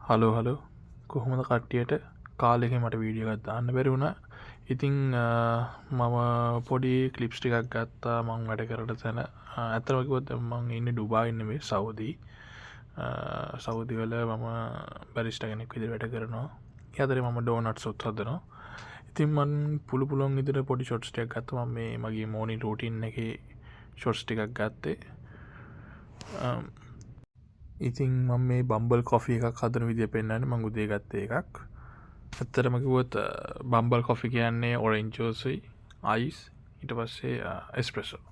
Hello කොහොමද කට්ටියට කාලෙක මට වීඩියෝ එකක් දාන්න බැරි වුණා. ඉතින් මම පොඩි ක්ලිප්ස් ටිකක් ගත්තා මං වැඩ කරන තැන. ඇත්තටම කිව්වොත් මං ඉන්නේ ඩුබායි නෙමෙයි සෞදි. සෞදි වල මම බැරිස්ටා කෙනෙක් විදිහට වැඩ කරනවා. ඒ අතරේ මම ඩෝනට්ස් උත් හදනවා. ඉතින් මං පුළුවන් විදිහට පොඩි ෂොට්ස් ටිකක් ගත්තා. මම මේ මගේ මෝර්නින් රූටින් එකේ ෂොට්ස් ටිකක් ගත්තේ. ඉතින් මම මේ බම්බල් කොෆි එකක් හදන විදිය පෙන්වන්නේ. මම උදේ ගත්තේ එකක්. ඇත්තටම කිව්වොත් බම්බල් කොෆි කියන්නේ ඔරෙන්ජ් ජූස්යි අයිස් ඊට පස්සේ එස්ප්‍රෙසෝ.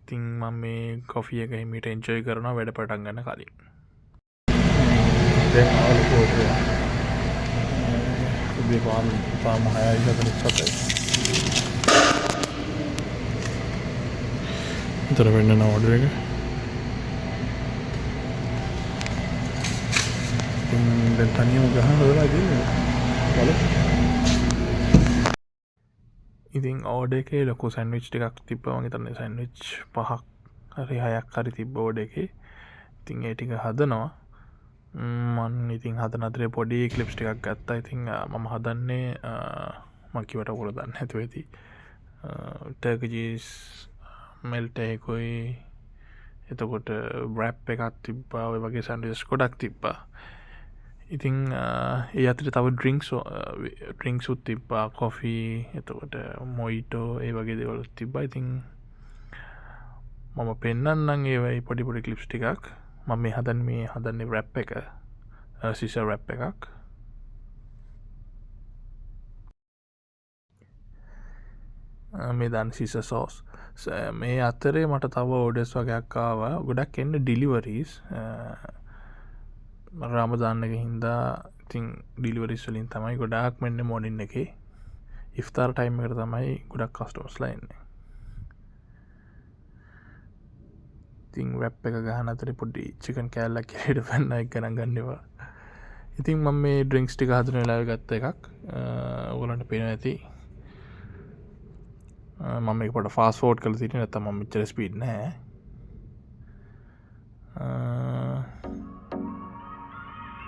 ඉතින් මම මේ කොෆි එක හිමීට එන්ජොයි කරනවා වැඩ පටන් ගන්න කලින්. දැන් ආවල පොතේ උදේ පාන් තාම 6:47. ඉතර වෙන්න ඕඩර් එක. දැන් තනියම ගහන වෙලා ඉන්නේ. ඉතින් ඕඩර් එකේ ලොකු සෑන්ඩ්විච් ටිකක් තිබ්බා. මම හිතන්නේ සෑන්ඩ්විච් 5ක් හරි 6ක් හරි තිබ්බ ඕඩර් එකේ. ඉතින් ඒ ටික හදනවා. මම ඉතින් හදන අතරේ පොඩි ක්ලිප්ස් ටිකක් ගත්තා. ඉතින් මම හදන්නේ මම කිව්වට ඔයගොල්ලෝ දන්නේ නැතුව ඇති. ටර්කි චීස් මෙල්ට් එකකුයි එතකොට රැප් එකක් තිබ්බා. ඔය වගේ සෑන්ඩ්විචස් ගොඩක් තිබ්බා. ඉතින් ඒ අතරේ තව ඩ්‍රින්ක්ස් උත් තිබ්බා. කොෆි එතකොට මොයිටෝ ඒ වගේ දේවල් තිබ්බා. ඉතින් මම පෙන්නන්නම් ඒවයි පොඩි ක්ලිප්ස් ටිකක්. මම මේ හදන්නේ රැප් එක සිසර් රැප් එකක්. මේ දාන්න සිසර් සෝස්. මේ අතරේ මට තව ඕඩර්ස් වගේක් ආවා. ගොඩක් එන්නේ ඩිලිවරීස්. රාමදාන්න එක හින්දා ඉතින් ඩිලිවරිස් වලින් තමයි ගොඩාක් මෙන්න මෝර්නින් එකේ ඉෆ්තාර් ටයිම් එකට තමයි ගොඩක් කස්ටමර්ස්ලා එන්නේ. ඉතින් රැප් එක ගහන අතරේ පොඩි චිකන් කෑල්ලක් කියලා පැන්න එක ගණන් ගන්න එපා. ඉතින් මම මේ ඩ්‍රින්ක්ස් ටික හදන වෙලාවේ ගත්ත එකක්. ඔයගොල්ලන්ට පේනවා ඇති. මම මේක පොඩ ෆාස්ට් ෆෝවර්ඩ් කරලා තියෙන්නේ නැත්නම් මම මෙච්චර ස්පීඩ් නැහැ.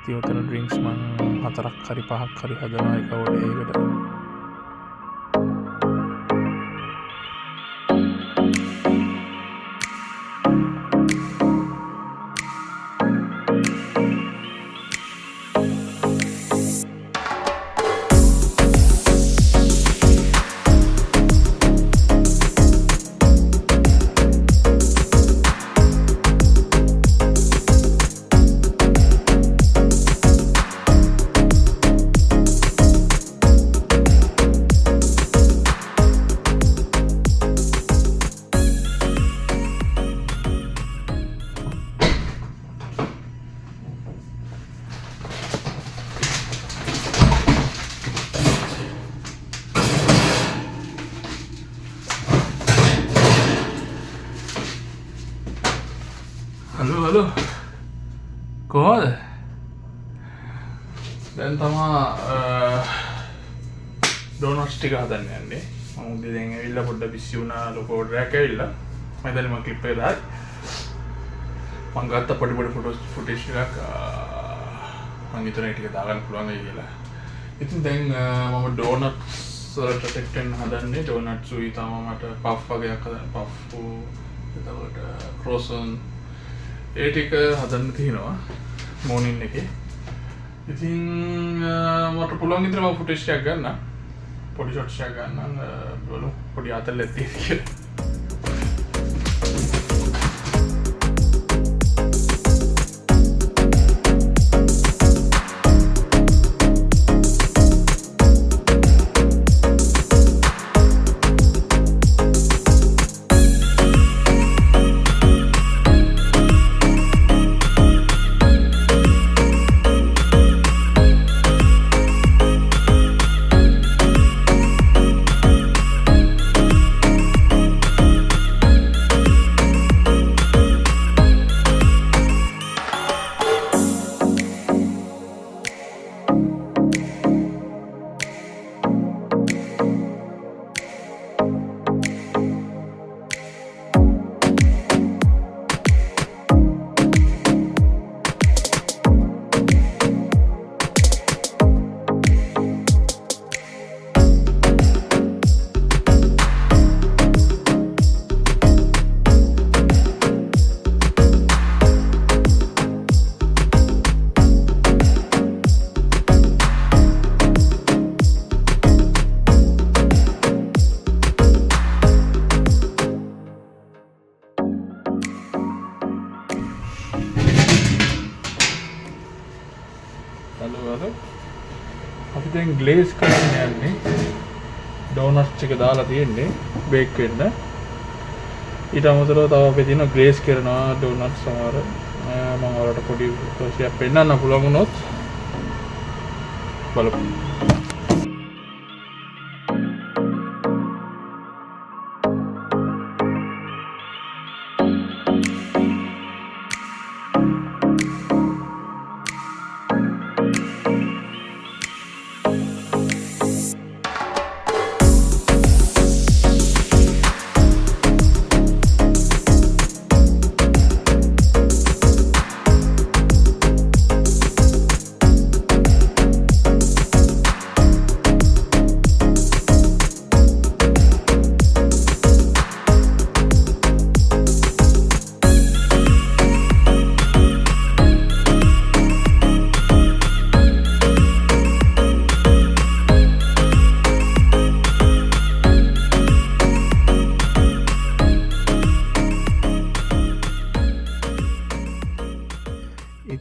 තියෝතන ඩ්‍රින්ක්ස් මං 4ක් හරි 5ක් හරි හදනවා එක ඕඩර් එකකට. හලෝ කොහොමද? දැන් තමා ඩෝනට්ස් ටික හදන්න යන්නේ. මම උදේ දැන් ඇවිල්ලා පොඩ්ඩක් බිසි වුණා. ලොකු ඕඩර් එකක් ඇවිල්ලා. මම දැන් මම ක්ලිප් එක දායි. මම ගත්ත පොඩි ෆුටේජ් ටිකක් මම හිතන ටික දාගන්න පුළුවන් වෙයි කියලා. ඉතින් දැන් මම ඩෝනට්ස් වලට සෙක්ටන් හදන්නේ. ඩෝනට්ස් උයි තමයි මට පෆ් වගේක් හදන්න. පෆ් එතකොට ක්‍රොසන් ඒ ටික හදන්න තියෙනවා මෝර්නින් එකේ. ඉතින් මට පුළුවන් විදිහට මම ෆුටේජ් එකක් ගන්න. පොඩි ෂොට්ස් එකක් ගන්න. බලමු පොඩි අතල්ලක් තියෙන කියලා. වල අපි දැන් ග්ලේස් කරන්න යන්නේ ඩෝනට්ස් එක දාලා තියෙන්නේ බේක් වෙන්න. ඊට අමතරව තව අපි තියෙනවා ග්ලේස් කරනවා ඩෝනට්ස් සමහර මම ඔයාලට පොඩි ප්‍රොසෙස් පෙන්නන්න පුළුවන් වුණොත් බලමු.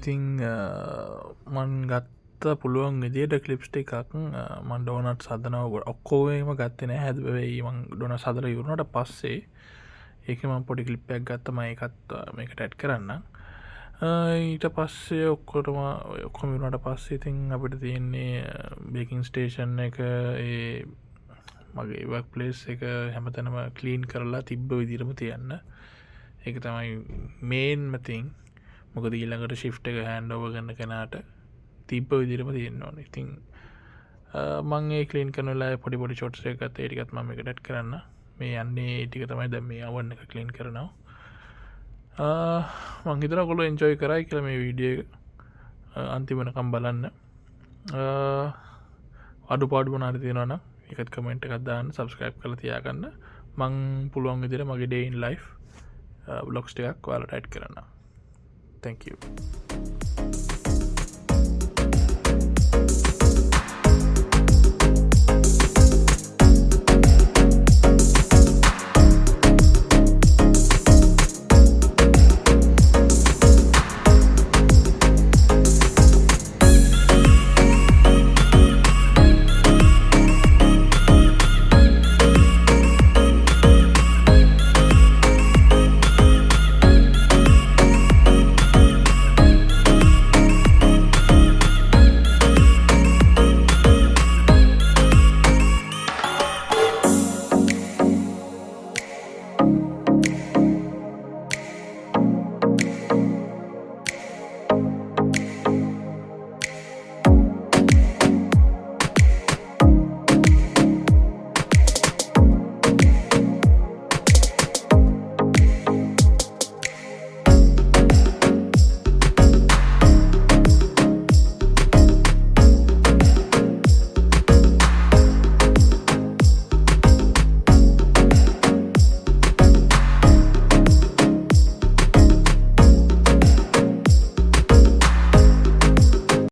ඉතින් මන් ගත්ත පුළුවන් විදියට ක්ලිප්ස් ටිකක් මන් ඩෝනට්ස් හදනවා ඔක්කොම ගත්තේ නැහැ හැබැයි මං ඩෝනට්ස් හදලා ඉවරනට පස්සේ ඒක මම පොඩි ක්ලිප් එකක් ගත්තා මම ඒකත් මේකට ඇඩ් කරන්නම්. ඊට පස්සේ ඔක්කොම ඉවරනට පස්සේ ඉතින් අපිට තියෙන්නේ බේකින් ස්ටේෂන් එක ඒ මගේ වර්ක් ප්ලේස් එක හැමතැනම ක්ලීන් කරලා තිබ්බ විදිහටම තියන්න. ඒක තමයි මේන්ම තින්. මොකද ඊළඟට ශිෆ්ට් එක හෑන්ඩ් ඕවර් කරන කෙනාට තිබ්බ විදිහටම තියෙන්න ඕනේ. ඉතින් මම ඒ ක්ලීන් කරන වෙලාවේ පොඩි ෂොට්ස් එකක් ගත්තා. ඒ ටිකත් මම මේකට ඇඩ් කරන්න. මේ යන්නේ ටික තමයි දැන් මේ oven එක ක්ලීන් කරනවා. මං හිතනවා ඔයගොල්ලෝ එන්ජොයි කරයි කියලා මේ වීඩියෝ එක අන්තිම වෙනකම් බලන්න. අඩුපාඩු මොනවාරි තියෙනවා නම් ඒකත් කමෙන්ට් එකක් දාන්න, සබ්ස්ක්‍රයිබ් කරලා තියාගන්න. මං පුළුවන් විදිහට මගේ day in life vlogs ටිකක් ඔයාලට ඇඩ් කරන්න. Thank you.